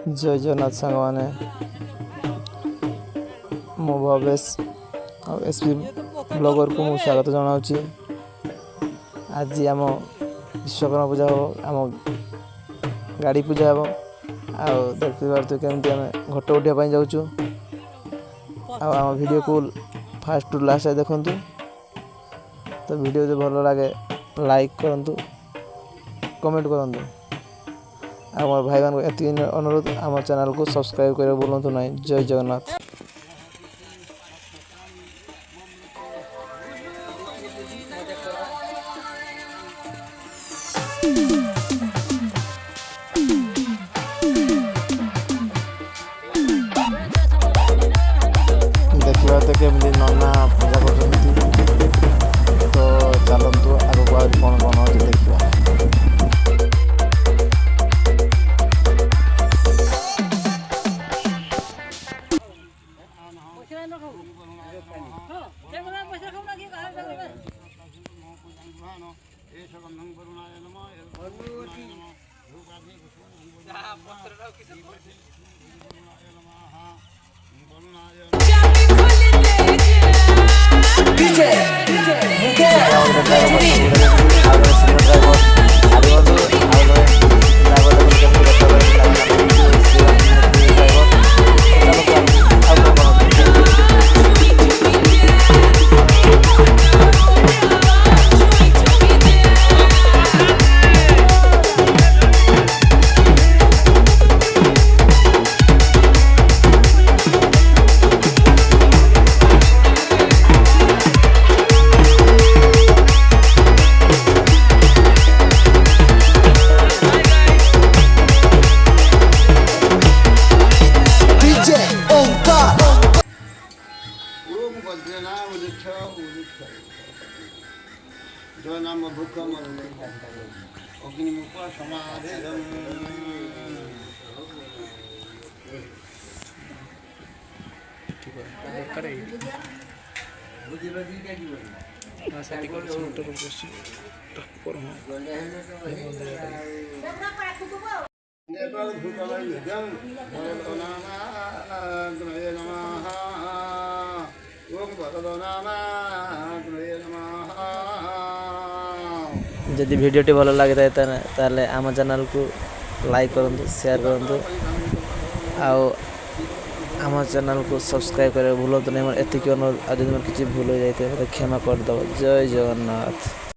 जय जगन्नाथ सांग मैंने मो भवेश और एसपी ब्लॉगर को मुझे स्वागत जनावि। आज आम विश्वकर्मा पूजा हम आम गाड़ी पूजा हम आखिए केमती आम घट उठापी जाऊँ आम वीडियो को फास्ट टू लास्ट देखु। तो वीडियो जो भल लगे लाइक करूँ कमेंट करूँ। आम भाई मान एति अनुरोध आम चैनल को सब्सक्राइब कर बोलूँ ना। जय जगन्नाथ। देखा तो केमती नना पूजा कर तो चलतु आगे आज कौन कौन अच्छे देखा। जो नाम भूखम अग्निमुख समाधिरम जदि वीडियो भल लगी था आम चैनल को लाइक करूँ शेयर करूँ आम चैनल को सब्सक्राइब कर भूलु नहीं। एति अनुरोध आज किसी भूल हो जाए क्षमा करदे। जय जगन्नाथ।